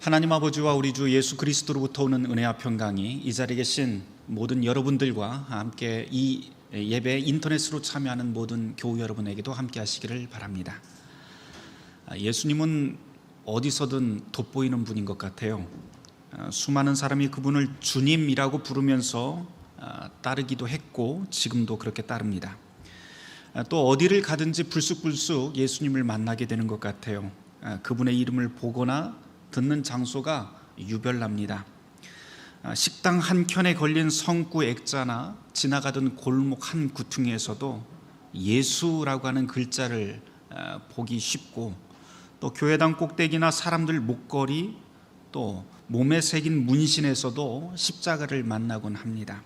하나님 아버지와 우리 주 예수 그리스도로부터 오는 은혜와 평강이 이 자리에 계신 모든 여러분들과 함께 이 예배에 인터넷으로 참여하는 모든 교우 여러분에게도 함께 하시기를 바랍니다. 예수님은 어디서든 돋보이는 분인 것 같아요. 수많은 사람이 그분을 주님이라고 부르면서 따르기도 했고 지금도 그렇게 따릅니다. 또 어디를 가든지 불쑥불쑥 예수님을 만나게 되는 것 같아요. 그분의 이름을 보거나 듣는 장소가 유별납니다. 식당 한 켠에 걸린 성구 액자나 지나가던 골목 한 구퉁이에서도 예수라고 하는 글자를 보기 쉽고, 또 교회당 꼭대기나 사람들 목걸이, 또 몸에 새긴 문신에서도 십자가를 만나곤 합니다.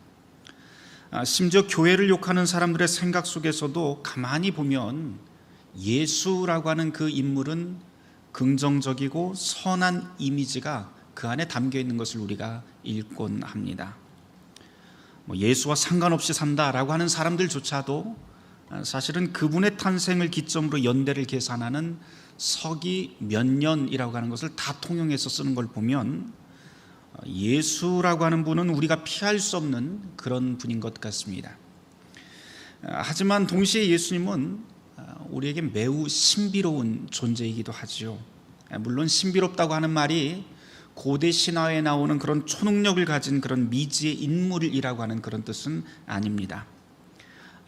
심지어 교회를 욕하는 사람들의 생각 속에서도 가만히 보면 예수라고 하는 그 인물은 긍정적이고 선한 이미지가 그 안에 담겨 있는 것을 우리가 읽곤 합니다. 예수와 상관없이 산다라고 하는 사람들조차도 사실은 그분의 탄생을 기점으로 연대를 계산하는 서기 몇 년이라고 하는 것을 다 통용해서 쓰는 걸 보면 예수라고 하는 분은 우리가 피할 수 없는 그런 분인 것 같습니다. 하지만 동시에 예수님은 우리에게 매우 신비로운 존재이기도 하지요. 물론 신비롭다고 하는 말이 고대 신화에 나오는 그런 초능력을 가진 그런 미지의 인물이라고 하는 그런 뜻은 아닙니다.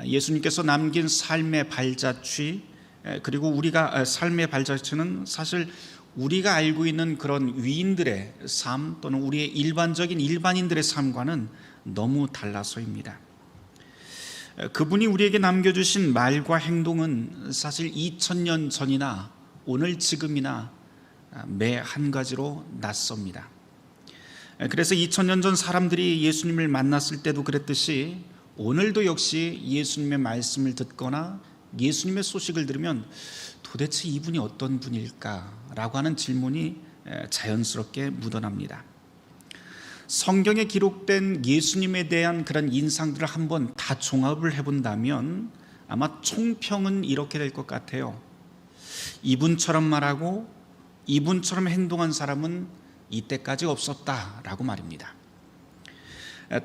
예수님께서 남긴 삶의 발자취, 그리고 우리가 삶의 발자취는 사실 우리가 알고 있는 그런 위인들의 삶 또는 우리의 일반인들의 삶과는 너무 달라서입니다. 그분이 우리에게 남겨주신 말과 행동은 사실 2000년 전이나 오늘 지금이나 매 한 가지로 낯섭니다. 그래서 2000년 전 사람들이 예수님을 만났을 때도 그랬듯이 오늘도 역시 예수님의 말씀을 듣거나 예수님의 소식을 들으면 도대체 이분이 어떤 분일까라고 하는 질문이 자연스럽게 묻어납니다. 성경에 기록된 예수님에 대한 그런 인상들을 한번 다 종합을 해본다면 아마 총평은 이렇게 될 것 같아요. 이분처럼 말하고 이분처럼 행동한 사람은 이때까지 없었다라고 말입니다.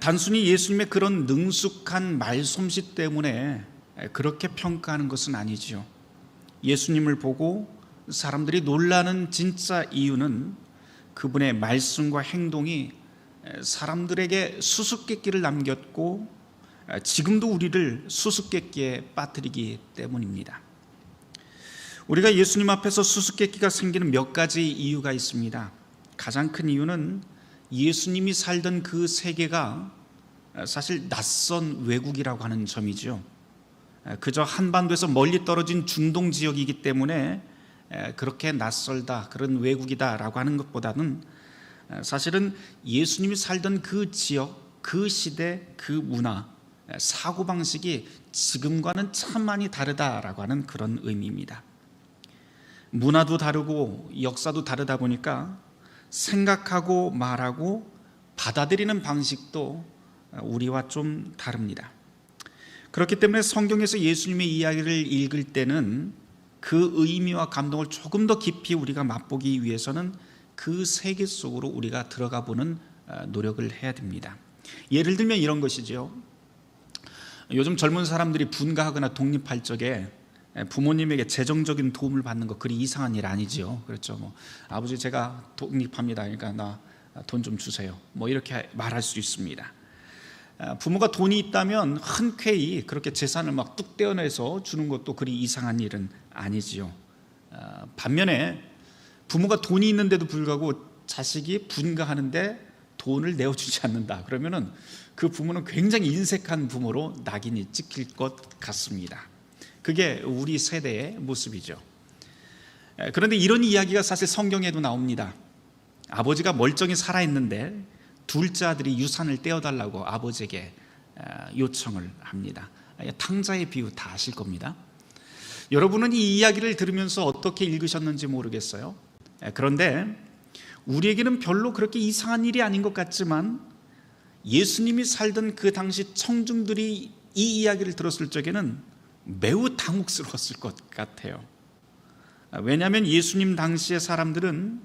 단순히 예수님의 그런 능숙한 말솜씨 때문에 그렇게 평가하는 것은 아니지요. 예수님을 보고 사람들이 놀라는 진짜 이유는 그분의 말씀과 행동이 사람들에게 수수께끼를 남겼고 지금도 우리를 수수께끼에 빠뜨리기 때문입니다. 우리가 예수님 앞에서 수수께끼가 생기는 몇 가지 이유가 있습니다. 가장 큰 이유는 예수님이 살던 그 세계가 사실 낯선 외국이라고 하는 점이죠. 그저 한반도에서 멀리 떨어진 중동 지역이기 때문에 그렇게 낯설다, 그런 외국이다라고 하는 것보다는 사실은 예수님이 살던 그 지역, 그 시대, 그 문화, 사고방식이 지금과는 참 많이 다르다라고 하는 그런 의미입니다. 문화도 다르고 역사도 다르다 보니까 생각하고 말하고 받아들이는 방식도 우리와 좀 다릅니다. 그렇기 때문에 성경에서 예수님의 이야기를 읽을 때는 그 의미와 감동을 조금 더 깊이 우리가 맛보기 위해서는 그 세계 속으로 우리가 들어가 보는 노력을 해야 됩니다. 예를 들면 이런 것이죠. 요즘 젊은 사람들이 분가하거나 독립할 적에 부모님에게 재정적인 도움을 받는 거 그리 이상한 일 아니지요. 그렇죠. 아버지 제가 독립합니다. 그러니까 나 돈 좀 주세요. 이렇게 말할 수 있습니다. 부모가 돈이 있다면 흔쾌히 그렇게 재산을 막 뚝 떼어내서 주는 것도 그리 이상한 일은 아니지요. 반면에 부모가 돈이 있는데도 불구하고 자식이 분가하는데 돈을 내어주지 않는다. 그러면은 그 부모는 굉장히 인색한 부모로 낙인이 찍힐 것 같습니다. 그게 우리 세대의 모습이죠. 그런데 이런 이야기가 사실 성경에도 나옵니다. 아버지가 멀쩡히 살아있는데 둘째 아들이 유산을 떼어달라고 아버지에게 요청을 합니다. 탕자의 비유 다 아실 겁니다. 여러분은 이 이야기를 들으면서 어떻게 읽으셨는지 모르겠어요. 그런데 우리에게는 별로 그렇게 이상한 일이 아닌 것 같지만 예수님이 살던 그 당시 청중들이 이 이야기를 들었을 적에는 매우 당혹스러웠을 것 같아요. 왜냐하면 예수님 당시의 사람들은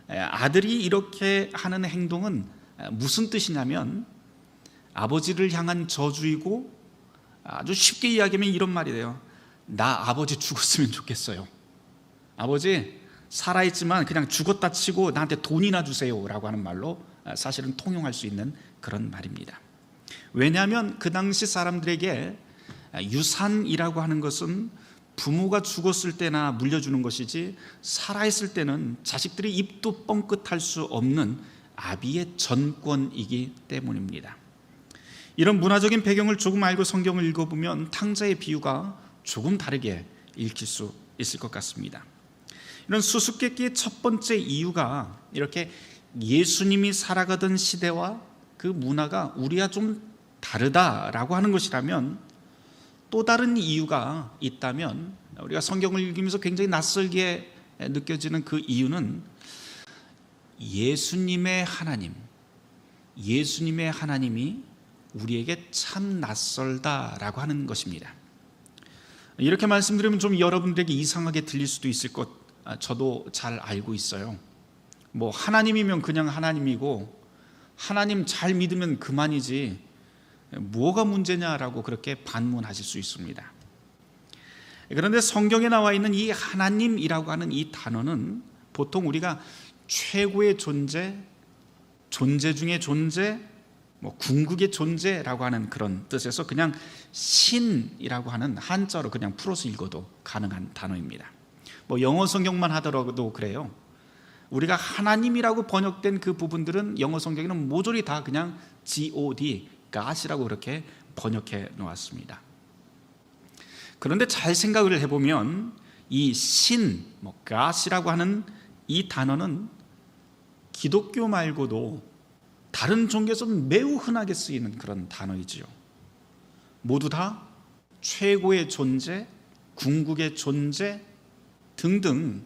아들이 이렇게 하는 행동은 무슨 뜻이냐면 아버지를 향한 저주이고, 아주 쉽게 이야기하면 이런 말이 돼요. 나 아버지 죽었으면 좋겠어요. 아버지 살아있지만 그냥 죽었다 치고 나한테 돈이나 주세요 라고 하는 말로 사실은 통용할 수 있는 그런 말입니다. 왜냐하면 그 당시 사람들에게 유산이라고 하는 것은 부모가 죽었을 때나 물려주는 것이지, 살아있을 때는 자식들이 입도 뻥끗할 수 없는 아비의 전권이기 때문입니다. 이런 문화적인 배경을 조금 알고 성경을 읽어보면 탕자의 비유가 조금 다르게 읽힐 수 있을 것 같습니다. 이런 수수께끼의 첫 번째 이유가 이렇게 예수님이 살아가던 시대와 그 문화가 우리와 좀 다르다라고 하는 것이라면, 또 다른 이유가 있다면 우리가 성경을 읽으면서 굉장히 낯설게 느껴지는 그 이유는 예수님의 하나님이 우리에게 참 낯설다라고 하는 것입니다. 이렇게 말씀드리면 좀 여러분들에게 이상하게 들릴 수도 있을 것, 저도 잘 알고 있어요. 뭐 하나님이면 그냥 하나님이고 하나님 잘 믿으면 그만이지 뭐가 문제냐라고 그렇게 반문하실 수 있습니다. 그런데 성경에 나와 있는 이 하나님이라고 하는 이 단어는 보통 우리가 최고의 존재, 존재 중의 존재, 궁극의 존재라고 하는 그런 뜻에서 그냥 신이라고 하는 한자로 그냥 풀어서 읽어도 가능한 단어입니다. 영어 성경만 하더라도 그래요. 우리가 하나님이라고 번역된 그 부분들은 영어 성경에는 모조리 다 그냥 God, God이라고 그렇게 번역해 놓았습니다. 그런데 잘 생각을 해보면 이 신, God이라고 하는 이 단어는 기독교 말고도 다른 종교에서 매우 흔하게 쓰이는 그런 단어이지요. 모두 다 최고의 존재, 궁극의 존재 등등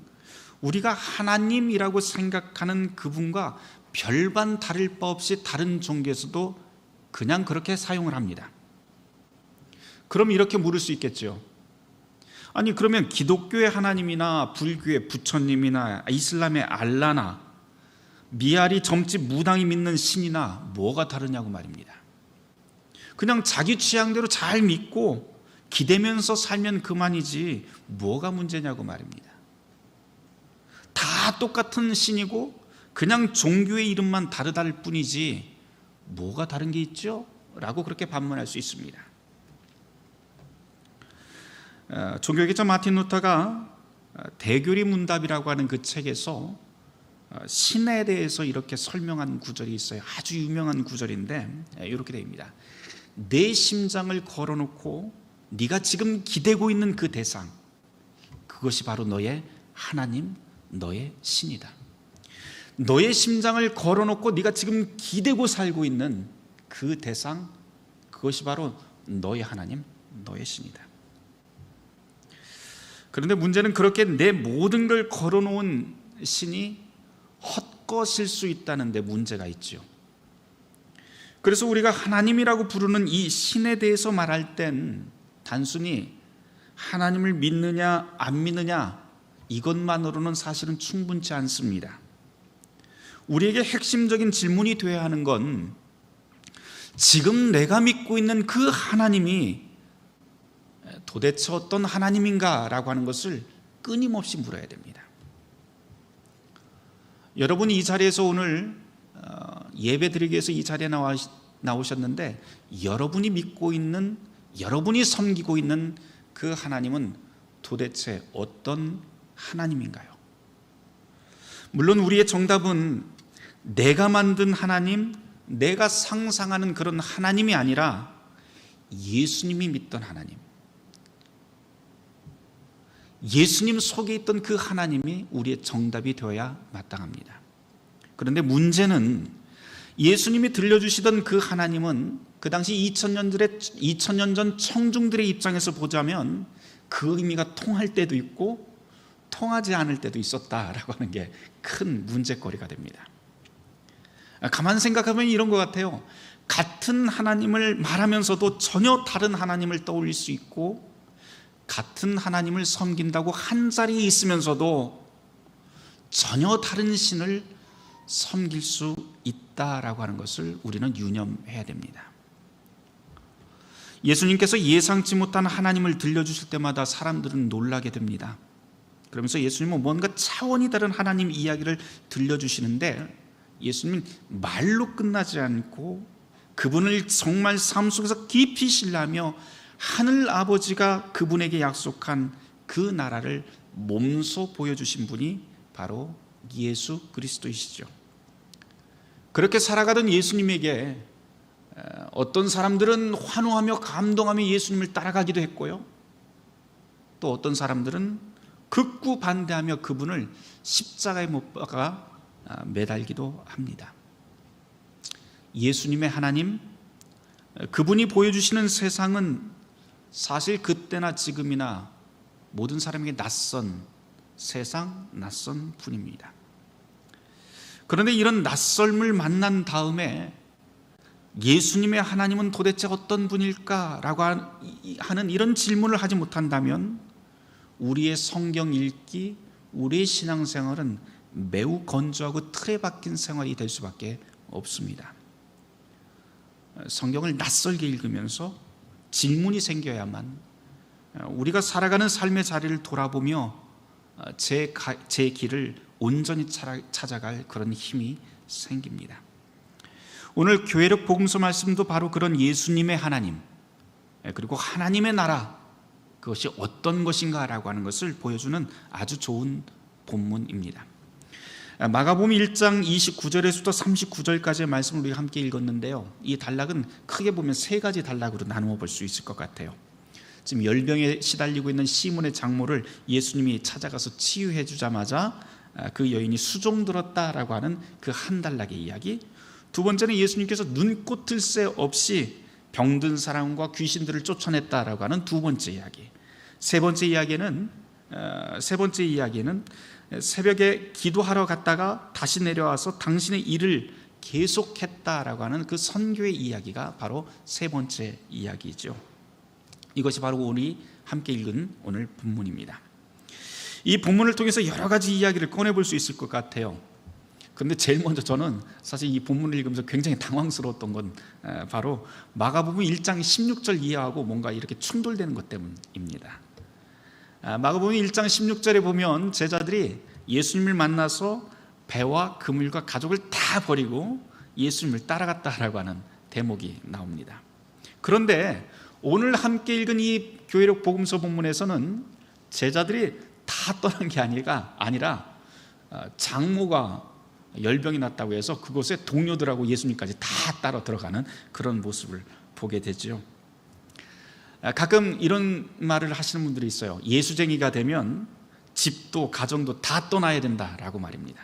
우리가 하나님이라고 생각하는 그분과 별반 다를 바 없이 다른 종교에서도 그냥 그렇게 사용을 합니다. 그럼 이렇게 물을 수 있겠죠. 아니 그러면 기독교의 하나님이나 불교의 부처님이나 이슬람의 알라나 미아리 점집 무당이 믿는 신이나 뭐가 다르냐고 말입니다. 그냥 자기 취향대로 잘 믿고 기대면서 살면 그만이지 뭐가 문제냐고 말입니다. 다 똑같은 신이고 그냥 종교의 이름만 다르다를 뿐이지 뭐가 다른 게 있죠? 라고 그렇게 반문할 수 있습니다. 종교개혁자 마틴 루터가 대교리 문답이라고 하는 그 책에서 신에 대해서 이렇게 설명한 구절이 있어요. 아주 유명한 구절인데 이렇게 됩니다. 내 심장을 걸어놓고 네가 지금 기대고 있는 그 대상, 그것이 바로 너의 하나님, 너의 신이다. 너의 심장을 걸어놓고 네가 지금 기대고 살고 있는 그 대상, 그것이 바로 너의 하나님, 너의 신이다. 그런데 문제는 그렇게 내 모든 걸 걸어놓은 신이 헛것일 수 있다는 데 문제가 있죠. 그래서 우리가 하나님이라고 부르는 이 신에 대해서 말할 땐 단순히 하나님을 믿느냐 안 믿느냐 이것만으로는 사실은 충분치 않습니다. 우리에게 핵심적인 질문이 되어야 하는 건 지금 내가 믿고 있는 그 하나님이 도대체 어떤 하나님인가 라고 하는 것을 끊임없이 물어야 됩니다. 여러분이 이 자리에서 오늘 예배 드리기 위해서 이 자리에 나오셨는데 여러분이 믿고 있는, 여러분이 섬기고 있는 그 하나님은 도대체 어떤 하나님인가요? 물론 우리의 정답은 내가 만든 하나님, 내가 상상하는 그런 하나님이 아니라 예수님이 믿던 하나님, 예수님 속에 있던 그 하나님이 우리의 정답이 되어야 마땅합니다. 그런데 예수님이 들려주시던 그 하나님은 그 당시 2000년 전 청중들의 입장에서 보자면 그 의미가 통할 때도 있고 통하지 않을 때도 있었다라고 하는 게 큰 문제거리가 됩니다. 가만 생각하면 이런 것 같아요. 같은 하나님을 말하면서도 전혀 다른 하나님을 떠올릴 수 있고, 같은 하나님을 섬긴다고 한 자리에 있으면서도 전혀 다른 신을 섬길 수 있다라고 하는 것을 우리는 유념해야 됩니다. 예수님께서 예상치 못한 하나님을 들려주실 때마다 사람들은 놀라게 됩니다. 그러면서 예수님은 뭔가 차원이 다른 하나님 이야기를 들려주시는데 예수님은 말로 끝나지 않고 그분을 정말 삶 속에서 깊이 신뢰하며 하늘 아버지가 그분에게 약속한 그 나라를 몸소 보여주신 분이 바로 예수 그리스도이시죠. 그렇게 살아가던 예수님에게 어떤 사람들은 환호하며 감동하며 예수님을 따라가기도 했고요, 또 어떤 사람들은 극구 반대하며 그분을 십자가에 못 박아 매달기도 합니다. 예수님의 하나님, 그분이 보여주시는 세상은 사실 그때나 지금이나 모든 사람에게 낯선 세상, 낯선 분입니다. 그런데 이런 낯설음을 만난 다음에 예수님의 하나님은 도대체 어떤 분일까라고 하는 이런 질문을 하지 못한다면 우리의 성경 읽기, 우리의 신앙생활은 매우 건조하고 틀에 박힌 생활이 될 수밖에 없습니다. 성경을 낯설게 읽으면서 질문이 생겨야만 우리가 살아가는 삶의 자리를 돌아보며 제 길을 온전히 찾아갈 그런 힘이 생깁니다. 오늘 교회력 복음서 말씀도 바로 그런 예수님의 하나님, 그리고 하나님의 나라, 그것이 어떤 것인가라고 하는 것을 보여주는 아주 좋은 본문입니다. 마가복음 1장 29절에서부터 39절까지의 말씀을 우리가 함께 읽었는데요, 이 단락은 크게 보면 세 가지 단락으로 나누어 볼 수 있을 것 같아요. 지금 열병에 시달리고 있는 시몬의 장모를 예수님이 찾아가서 치유해 주자마자 그 여인이 수종들었다라고 하는 그 한 단락의 이야기, 두 번째는 예수님께서 눈꽃을 새 없이 병든 사람과 귀신들을 쫓아냈다라고 하는 두 번째 이야기, 세 번째 이야기는 새벽에 기도하러 갔다가 다시 내려와서 당신의 일을 계속했다라고 하는 그 선교의 이야기가 바로 세 번째 이야기죠. 이것이 바로 우리 함께 읽은 오늘 본문입니다. 이 본문을 통해서 여러 가지 이야기를 꺼내볼 수 있을 것 같아요. 그런데 제일 먼저 저는 사실 이 본문을 읽으면서 굉장히 당황스러웠던 건 바로 마가복음 1장 16절 이하하고 뭔가 이렇게 충돌되는 것 때문입니다. 마가복음 1장 16절에 보면 제자들이 예수님을 만나서 배와 그물과 가족을 다 버리고 예수님을 따라갔다라고 하는 대목이 나옵니다. 그런데 오늘 함께 읽은 이 교회력 복음서 본문에서는 제자들이 다 떠난 게 아니라 장모가 열병이 났다고 해서 그곳에 동료들하고 예수님까지 다 따라 들어가는 그런 모습을 보게 되죠. 가끔 이런 말을 하시는 분들이 있어요. 예수쟁이가 되면 집도 가정도 다 떠나야 된다라고 말입니다.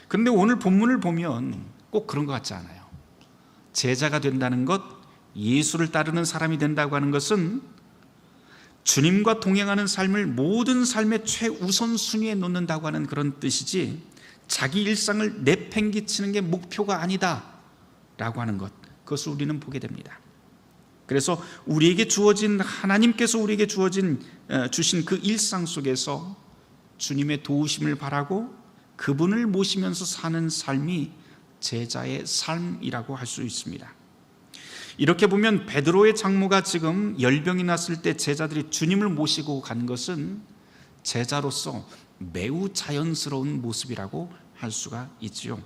그런데 오늘 본문을 보면 꼭 그런 것 같지 않아요. 제자가 된다는 것, 예수를 따르는 사람이 된다고 하는 것은 주님과 동행하는 삶을 모든 삶의 최우선순위에 놓는다고 하는 그런 뜻이지, 자기 일상을 내팽개치는 게 목표가 아니다 라고 하는 것, 그것을 우리는 보게 됩니다. 그래서 우리에게 주어진, 하나님께서 우리에게 주신 그 일상 속에서 주님의 도우심을 바라고 그분을 모시면서 사는 삶이 제자의 삶이라고 할 수 있습니다. 이렇게 보면 베드로의 장모가 지금 열병이 났을 때 제자들이 주님을 모시고 간 것은 제자로서 매우 자연스러운 모습이라고 할 수가 있지요.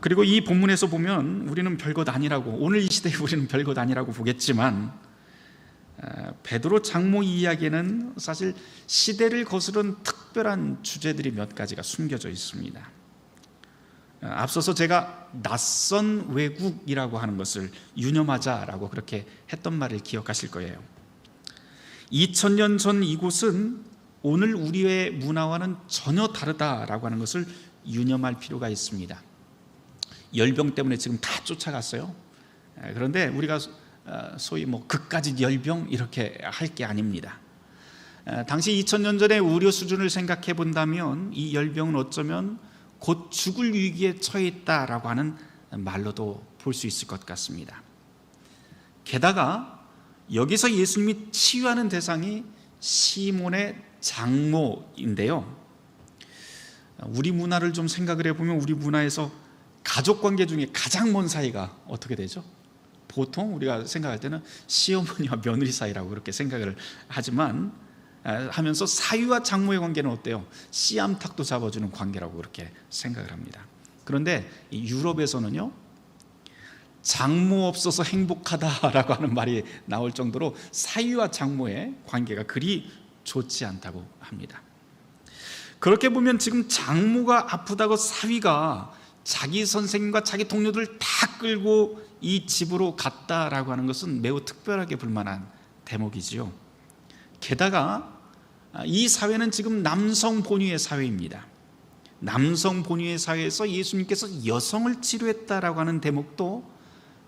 그리고 이 본문에서 보면 우리는 별것 아니라고, 오늘 이 시대에 우리는 별것 아니라고 보겠지만 베드로 장모 이야기에는 사실 시대를 거스른 특별한 주제들이 몇 가지가 숨겨져 있습니다. 앞서서 제가 낯선 외국이라고 하는 것을 유념하자라고 그렇게 했던 말을 기억하실 거예요. 2000년 전 이곳은 오늘 우리의 문화와는 전혀 다르다라고 하는 것을 유념할 필요가 있습니다. 열병 때문에 지금 다 쫓아갔어요. 그런데 우리가 소위 그까지 열병 이렇게 할 게 아닙니다. 당시 2000년 전의 의료 수준을 생각해 본다면 이 열병은 어쩌면 곧 죽을 위기에 처해 있다라고 하는 말로도 볼 수 있을 것 같습니다. 게다가 여기서 예수님이 치유하는 대상이 시몬의 장모인데요. 우리 문화를 좀 생각을 해보면 우리 문화에서 가족관계 중에 가장 먼 사이가 어떻게 되죠? 보통 우리가 생각할 때는 시어머니와 며느리 사이라고 그렇게 생각을 하지만 하면서 사위와 장모의 관계는 어때요? 씨암탉도 잡아주는 관계라고 그렇게 생각을 합니다. 그런데 유럽에서는요, 장모 없어서 행복하다라고 하는 말이 나올 정도로 사위와 장모의 관계가 그리 좋지 않다고 합니다. 그렇게 보면 지금 장모가 아프다고 사위가 자기 선생님과 자기 동료들을 다 끌고 이 집으로 갔다라고 하는 것은 매우 특별하게 볼만한 대목이지요. 게다가 이 사회는 지금 남성 본위의 사회입니다. 남성 본위의 사회에서 예수님께서 여성을 치료했다라고 하는 대목도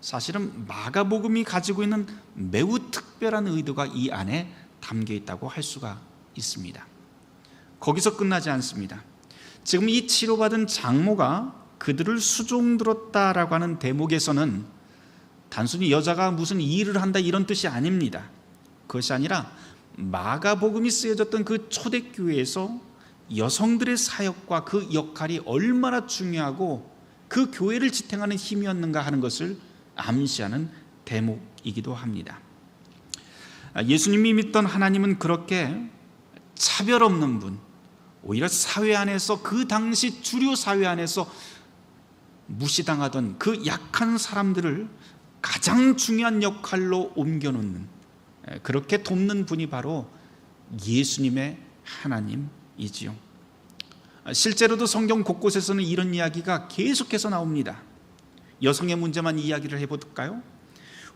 사실은 마가복음이 가지고 있는 매우 특별한 의도가 이 안에 담겨 있다고 할 수가 있습니다. 거기서 끝나지 않습니다. 지금 이 치료받은 장모가 그들을 수종들었다라고 하는 대목에서는 단순히 여자가 무슨 일을 한다 이런 뜻이 아닙니다. 그것이 아니라 마가복음이 쓰여졌던 그 초대교회에서 여성들의 사역과 그 역할이 얼마나 중요하고 그 교회를 지탱하는 힘이었는가 하는 것을 암시하는 대목이기도 합니다. 예수님이 믿던 하나님은 그렇게 차별 없는 분, 오히려 사회 안에서 그 당시 주류 사회 안에서 무시당하던 그 약한 사람들을 가장 중요한 역할로 옮겨놓는, 그렇게 돕는 분이 바로 예수님의 하나님이지요. 실제로도 성경 곳곳에서는 이런 이야기가 계속해서 나옵니다. 여성의 문제만 이야기를 해볼까요?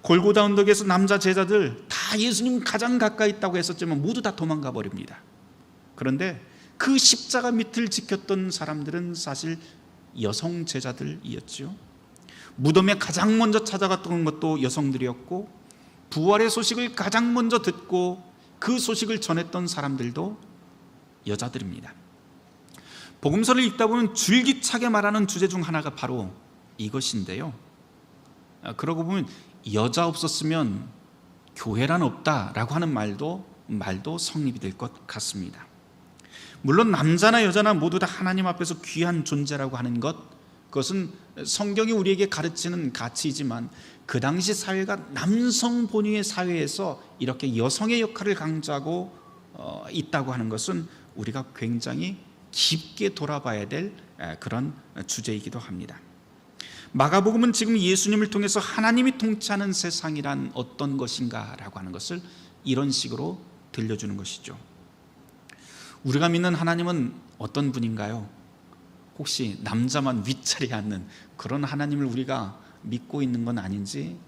골고다 언덕에서 남자 제자들 다 예수님 가장 가까이 있다고 했었지만 모두 다 도망가 버립니다. 그런데 그 십자가 밑을 지켰던 사람들은 사실 여성 제자들이었죠. 무덤에 가장 먼저 찾아갔던 것도 여성들이었고, 부활의 소식을 가장 먼저 듣고 그 소식을 전했던 사람들도 여자들입니다. 복음서를 읽다 보면 줄기차게 말하는 주제 중 하나가 바로 이것인데요, 그러고 보면 여자 없었으면 교회란 없다라고 하는 말도 성립이 될 것 같습니다. 물론 남자나 여자나 모두 다 하나님 앞에서 귀한 존재라고 하는 것, 그것은 성경이 우리에게 가르치는 가치이지만 그 당시 사회가 남성 본위의 사회에서 이렇게 여성의 역할을 강조하고 있다고 하는 것은 우리가 굉장히 깊게 돌아봐야 될 그런 주제이기도 합니다. 마가복음은 지금 예수님을 통해서 하나님이 통치하는 세상이란 어떤 것인가 라고 하는 것을 이런 식으로 들려주는 것이죠. 우리가 믿는 하나님은 어떤 분인가요? 혹시 남자만 윗자리에 앉는 그런 하나님을 우리가 믿고 있는 건 아닌지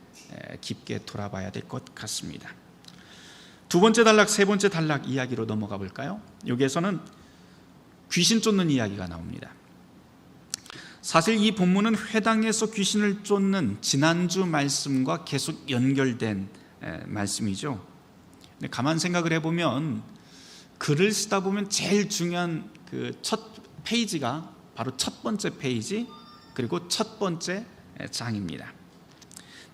깊게 돌아봐야 될 것 같습니다. 두 번째 단락, 세 번째 단락 이야기로 넘어가 볼까요? 여기에서는 귀신 쫓는 이야기가 나옵니다. 사실 이 본문은 회당에서 귀신을 쫓는 지난주 말씀과 계속 연결된 말씀이죠. 근데 가만 생각을 해보면 글을 쓰다 보면 제일 중요한 그 첫 페이지가 바로 첫 번째 페이지, 그리고 첫 번째 장입니다.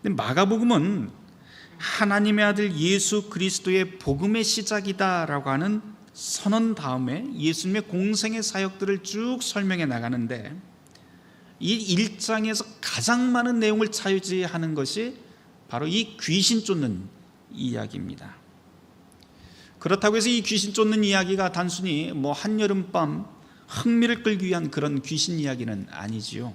근데 마가복음은 하나님의 아들 예수 그리스도의 복음의 시작이다라고 하는 선언 다음에 예수님의 공생의 사역들을 쭉 설명해 나가는데, 이 1장에서 가장 많은 내용을 차지하는 것이 바로 이 귀신 쫓는 이야기입니다. 그렇다고 해서 이 귀신 쫓는 이야기가 단순히 한여름밤 흥미를 끌기 위한 그런 귀신 이야기는 아니지요.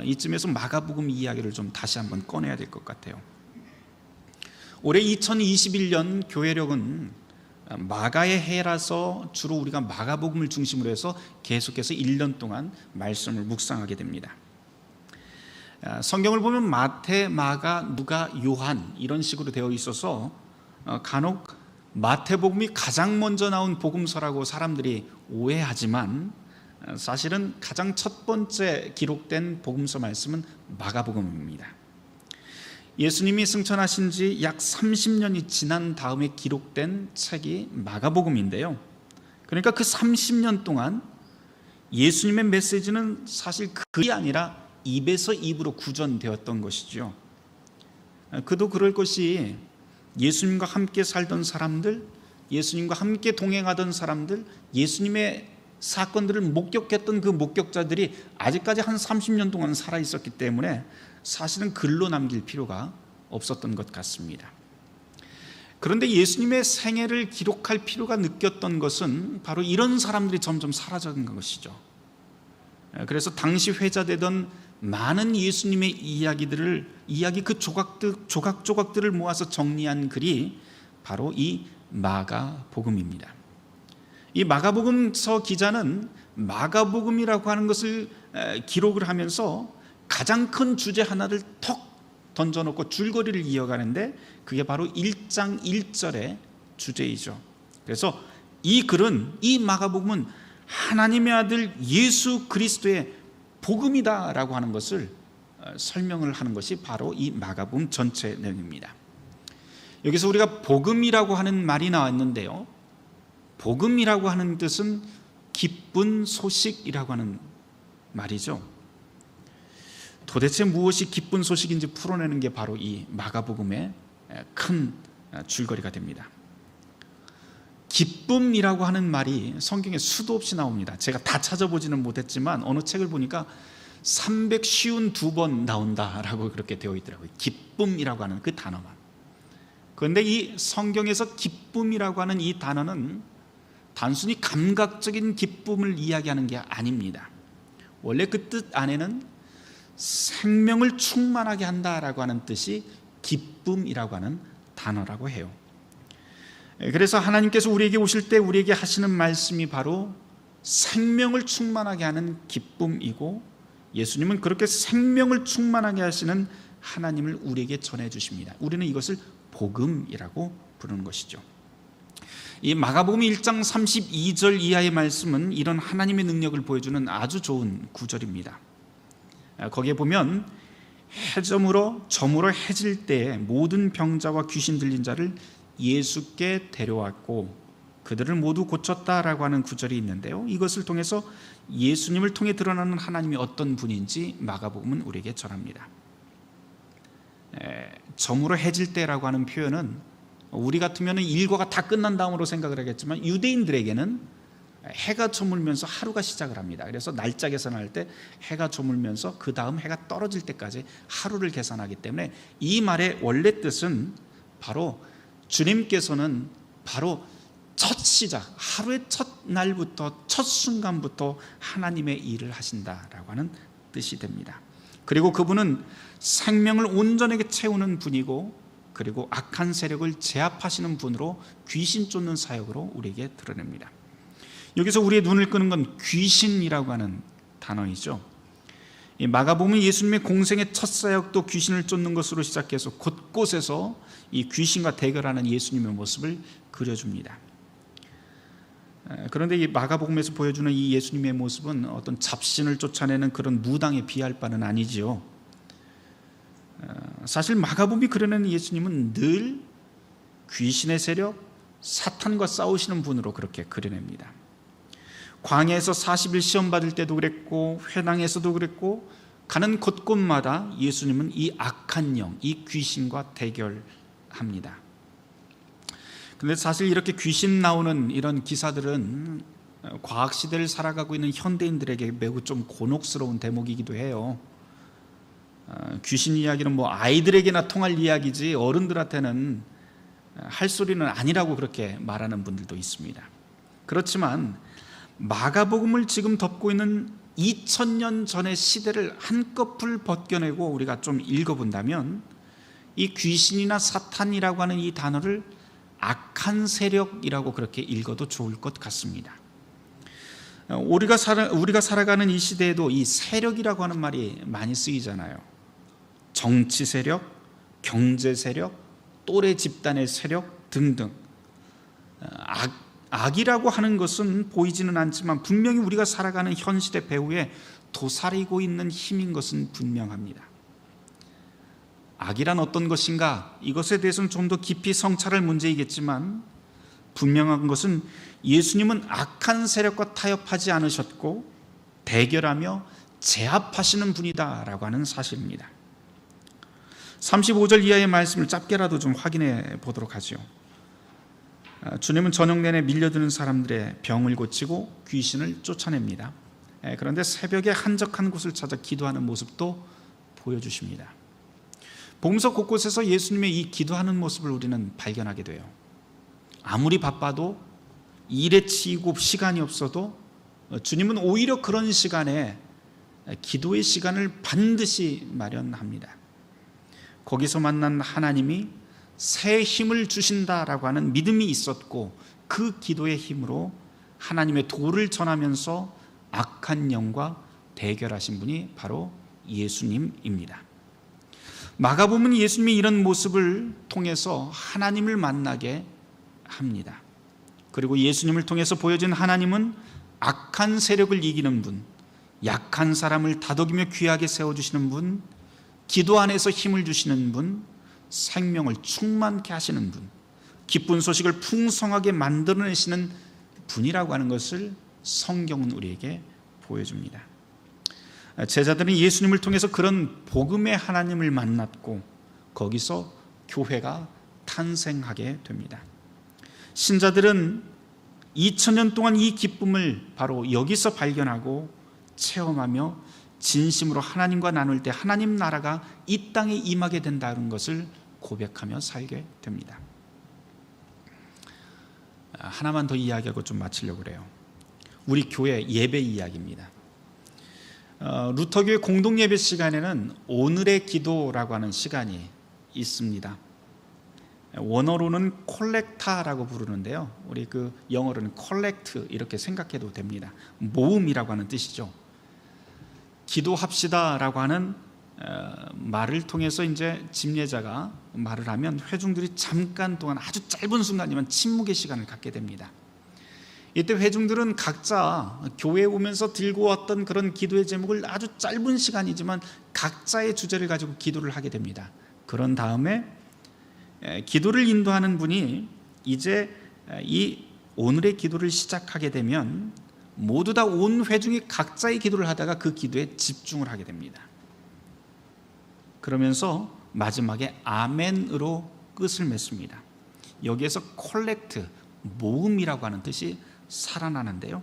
이쯤에서 마가복음 이야기를 좀 다시 한번 꺼내야 될 것 같아요. 올해 2021년 교회력은 마가의 해라서 주로 우리가 마가복음을 중심으로 해서 계속해서 1년 동안 말씀을 묵상하게 됩니다. 성경을 보면 마태, 마가, 누가, 요한 이런 식으로 되어 있어서 간혹 마태복음이 가장 먼저 나온 복음서라고 사람들이 오해하지만 사실은 가장 첫 번째 기록된 복음서 말씀은 마가복음입니다. 예수님이 승천하신 지 약 30년이 지난 다음에 기록된 책이 마가복음인데요, 그러니까 그 30년 동안 예수님의 메시지는 사실 글이 아니라 입에서 입으로 구전되었던 것이죠. 그도 그럴 것이 예수님과 함께 살던 사람들, 예수님과 함께 동행하던 사람들, 예수님의 사건들을 목격했던 그 목격자들이 아직까지 한 30년 동안 살아 있었기 때문에 사실은 글로 남길 필요가 없었던 것 같습니다. 그런데 예수님의 생애를 기록할 필요가 느꼈던 것은 바로 이런 사람들이 점점 사라져간 것이죠. 그래서 당시 회자되던 많은 예수님의 이야기 그 조각조각들을 모아서 정리한 글이 바로 이 마가복음입니다. 이 마가복음서 기자는 마가복음이라고 하는 것을 기록을 하면서 가장 큰 주제 하나를 턱 던져놓고 줄거리를 이어가는데 그게 바로 1장 1절의 주제이죠. 그래서 이 글은, 이 마가복음은 하나님의 아들 예수 그리스도의 복음이다라고 하는 것을 설명을 하는 것이 바로 이 마가복음 전체 내용입니다. 여기서 우리가 복음이라고 하는 말이 나왔는데요, 복음이라고 하는 뜻은 기쁜 소식이라고 하는 말이죠. 도대체 무엇이 기쁜 소식인지 풀어내는 게 바로 이 마가복음의 큰 줄거리가 됩니다. 기쁨이라고 하는 말이 성경에 수도 없이 나옵니다. 제가 다 찾아보지는 못했지만 어느 책을 보니까 352번 나온다라고 그렇게 되어 있더라고요. 기쁨이라고 하는 그 단어만. 그런데 이 성경에서 기쁨이라고 하는 이 단어는 단순히 감각적인 기쁨을 이야기하는 게 아닙니다. 원래 그 뜻 안에는 생명을 충만하게 한다라고 하는 뜻이 기쁨이라고 하는 단어라고 해요. 그래서 하나님께서 우리에게 오실 때 우리에게 하시는 말씀이 바로 생명을 충만하게 하는 기쁨이고, 예수님은 그렇게 생명을 충만하게 하시는 하나님을 우리에게 전해주십니다. 우리는 이것을 복음이라고 부르는 것이죠. 이 마가복음 1장 32절 이하의 말씀은 이런 하나님의 능력을 보여주는 아주 좋은 구절입니다. 거기에 보면 점으로 해질 때에 모든 병자와 귀신 들린 자를 예수께 데려왔고 그들을 모두 고쳤다라고 하는 구절이 있는데요, 이것을 통해서 예수님을 통해 드러나는 하나님이 어떤 분인지 마가복음은 우리에게 전합니다. 점으로 해질 때라고 하는 표현은 우리 같으면 일과가 다 끝난 다음으로 생각을 하겠지만 유대인들에게는 해가 저물면서 하루가 시작을 합니다. 그래서 날짜 계산할 때 해가 저물면서 그 다음 해가 떨어질 때까지 하루를 계산하기 때문에 이 말의 원래 뜻은 바로 주님께서는 바로 첫 시작, 하루의 첫 날부터, 첫 순간부터 하나님의 일을 하신다라고 하는 뜻이 됩니다. 그리고 그분은 생명을 온전하게 채우는 분이고, 그리고 악한 세력을 제압하시는 분으로 귀신 쫓는 사역으로 우리에게 드러냅니다. 여기서 우리의 눈을 끄는 건 귀신이라고 하는 단어이죠. 이 마가복음은 예수님의 공생의 첫 사역도 귀신을 쫓는 것으로 시작해서 곳곳에서 이 귀신과 대결하는 예수님의 모습을 그려줍니다. 그런데 이 마가복음에서 보여주는 이 예수님의 모습은 어떤 잡신을 쫓아내는 그런 무당에 비할 바는 아니지요. 사실 마가복음이 그려내는 예수님은 늘 귀신의 세력, 사탄과 싸우시는 분으로 그렇게 그려냅니다. 광야에서 40일 시험 받을 때도 그랬고, 회당에서도 그랬고, 가는 곳곳마다 예수님은 이 악한 영, 이 귀신과 대결합니다. 그런데 사실 이렇게 귀신 나오는 이런 기사들은 과학시대를 살아가고 있는 현대인들에게 매우 좀 곤혹스러운 대목이기도 해요. 귀신 이야기는 뭐 아이들에게나 통할 이야기지 어른들한테는 할 소리는 아니라고 그렇게 말하는 분들도 있습니다. 그렇지만 마가복음을 지금 덮고 있는 2000년 전의 시대를 한꺼풀 벗겨내고 우리가 좀 읽어본다면 이 귀신이나 사탄이라고 하는 이 단어를 악한 세력이라고 그렇게 읽어도 좋을 것 같습니다. 우리가 살아가는 이 시대에도 이 세력이라고 하는 말이 많이 쓰이잖아요. 정치 세력, 경제 세력, 또래 집단의 세력 등등. 악이라고 하는 것은 보이지는 않지만 분명히 우리가 살아가는 현 시대 배후에 도사리고 있는 힘인 것은 분명합니다. 악이란 어떤 것인가? 이것에 대해서는 좀 더 깊이 성찰할 문제이겠지만 분명한 것은 예수님은 악한 세력과 타협하지 않으셨고 대결하며 제압하시는 분이다라고 하는 사실입니다. 35절 이하의 말씀을 짧게라도 좀 확인해 보도록 하죠. 주님은 저녁 내내 밀려드는 사람들의 병을 고치고 귀신을 쫓아냅니다. 그런데 새벽에 한적한 곳을 찾아 기도하는 모습도 보여주십니다. 복음서 곳곳에서 예수님의 이 기도하는 모습을 우리는 발견하게 돼요. 아무리 바빠도 일에 치이고 시간이 없어도 주님은 오히려 그런 시간에 기도의 시간을 반드시 마련합니다. 거기서 만난 하나님이 새 힘을 주신다라고 하는 믿음이 있었고, 그 기도의 힘으로 하나님의 도를 전하면서 악한 영과 대결하신 분이 바로 예수님입니다. 마가복음은 예수님이 이런 모습을 통해서 하나님을 만나게 합니다. 그리고 예수님을 통해서 보여진 하나님은 악한 세력을 이기는 분, 약한 사람을 다독이며 귀하게 세워주시는 분, 기도 안에서 힘을 주시는 분, 생명을 충만케 하시는 분, 기쁜 소식을 풍성하게 만들어내시는 분이라고 하는 것을 성경은 우리에게 보여줍니다. 제자들은 예수님을 통해서 그런 복음의 하나님을 만났고, 거기서 교회가 탄생하게 됩니다. 신자들은 2000년 동안 이 기쁨을 바로 여기서 발견하고 체험하며 진심으로 하나님과 나눌 때 하나님 나라가 이 땅에 임하게 된다는 것을 고백하며 살게 됩니다. 하나만 더 이야기하고 좀 마치려고 그래요. 우리 교회 예배 이야기입니다. 루터교회 공동예배 시간에는 오늘의 기도라고 하는 시간이 있습니다. 원어로는 콜렉타라고 부르는데요, 우리 그 영어로는 컬렉트 이렇게 생각해도 됩니다. 모음이라고 하는 뜻이죠. 기도합시다라고 하는 말을 통해서 이제 집례자가 말을 하면 회중들이 잠깐 동안, 아주 짧은 순간이면 침묵의 시간을 갖게 됩니다. 이때 회중들은 각자 교회에 오면서 들고 왔던 그런 기도의 제목을 아주 짧은 시간이지만 각자의 주제를 가지고 기도를 하게 됩니다. 그런 다음에 기도를 인도하는 분이 이제 이 오늘의 기도를 시작하게 되면 모두 다 온 회중이 각자의 기도를 하다가 그 기도에 집중을 하게 됩니다. 그러면서 마지막에 아멘으로 끝을 맺습니다. 여기에서 콜렉트, 모음이라고 하는 뜻이 살아나는데요,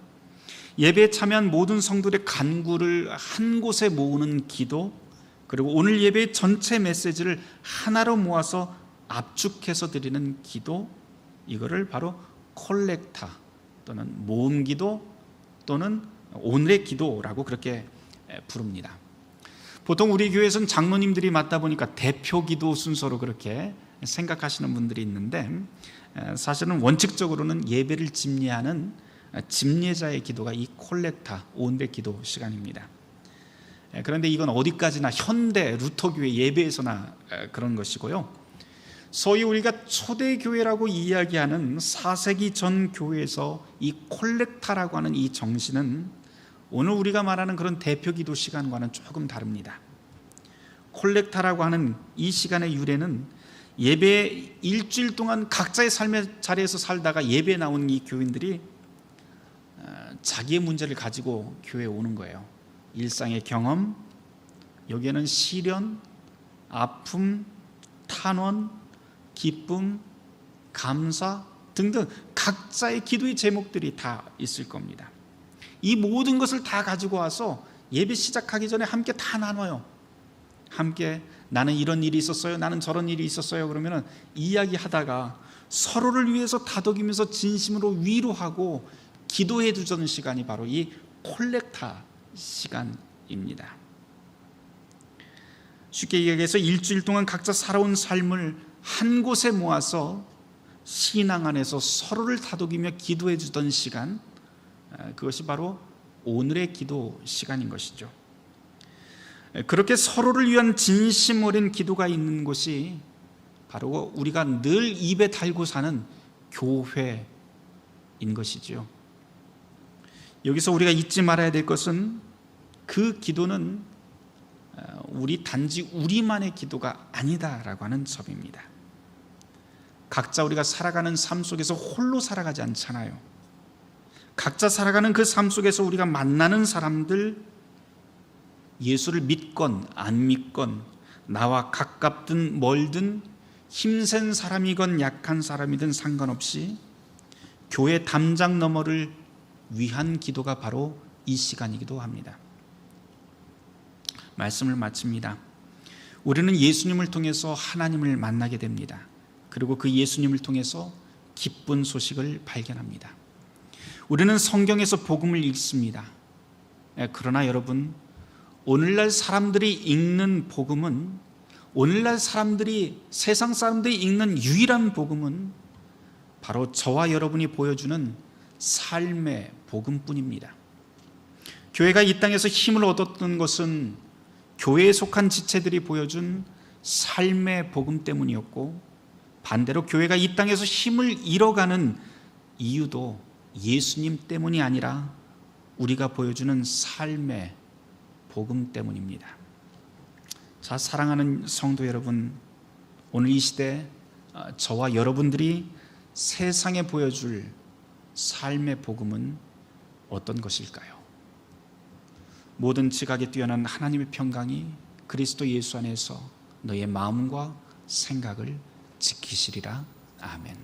예배에 참여한 모든 성도들의 간구를 한 곳에 모으는 기도, 그리고 오늘 예배의 전체 메시지를 하나로 모아서 압축해서 드리는 기도, 이거를 바로 콜렉타 또는 모음 기도 또는 오늘의 기도라고 그렇게 부릅니다. 보통 우리 교회에서는 장로님들이 맡다 보니까 대표 기도 순서로 그렇게 생각하시는 분들이 있는데, 사실은 원칙적으로는 예배를 집례하는 집례자의 기도가 이 콜렉타, 오늘의 기도 시간입니다. 그런데 이건 어디까지나 현대 루터교회 예배에서나 그런 것이고요, 소위 우리가 초대교회라고 이야기하는 4세기 전 교회에서 이 콜렉타라고 하는 이 정신은 오늘 우리가 말하는 그런 대표 기도 시간과는 조금 다릅니다. 콜렉타라고 하는 이 시간의 유래는 예배 일주일 동안 각자의 삶의 자리에서 살다가 예배에 나온 이 교인들이 자기의 문제를 가지고 교회에 오는 거예요. 일상의 경험, 여기에는 시련, 아픔, 탄원, 기쁨, 감사 등등 각자의 기도의 제목들이 다 있을 겁니다. 이 모든 것을 다 가지고 와서 예배 시작하기 전에 함께 다 나눠요. 함께 나는 이런 일이 있었어요, 나는 저런 일이 있었어요. 그러면 이야기하다가 서로를 위해서 다독이면서 진심으로 위로하고 기도해 주던 시간이 바로 이 콜렉타 시간입니다. 쉽게 이야기해서 일주일 동안 각자 살아온 삶을 한 곳에 모아서 신앙 안에서 서로를 다독이며 기도해 주던 시간, 그것이 바로 오늘의 기도 시간인 것이죠. 그렇게 서로를 위한 진심 어린 기도가 있는 곳이 바로 우리가 늘 입에 달고 사는 교회인 것이죠. 여기서 우리가 잊지 말아야 될 것은, 그 기도는 단지 우리만의 기도가 아니다라고 하는 점입니다. 각자 우리가 살아가는 삶 속에서 홀로 살아가지 않잖아요. 각자 살아가는 그 삶 속에서 우리가 만나는 사람들, 예수를 믿건 안 믿건, 나와 가깝든 멀든, 힘센 사람이건 약한 사람이든 상관없이 교회 담장 너머를 위한 기도가 바로 이 시간이기도 합니다. 말씀을 마칩니다. 우리는 예수님을 통해서 하나님을 만나게 됩니다. 그리고 그 예수님을 통해서 기쁜 소식을 발견합니다. 우리는 성경에서 복음을 읽습니다. 그러나 여러분, 오늘날 사람들이 읽는 복음은, 오늘날 사람들이, 세상 사람들이 읽는 유일한 복음은 바로 저와 여러분이 보여주는 삶의 복음뿐입니다. 교회가 이 땅에서 힘을 얻었던 것은 교회에 속한 지체들이 보여준 삶의 복음 때문이었고, 반대로 교회가 이 땅에서 힘을 잃어가는 이유도 예수님 때문이 아니라 우리가 보여주는 삶의 복음 때문입니다. 자, 사랑하는 성도 여러분, 오늘 이 시대 저와 여러분들이 세상에 보여줄 삶의 복음은 어떤 것일까요? 모든 지각에 뛰어난 하나님의 평강이 그리스도 예수 안에서 너의 마음과 생각을 지키시리라. 아멘.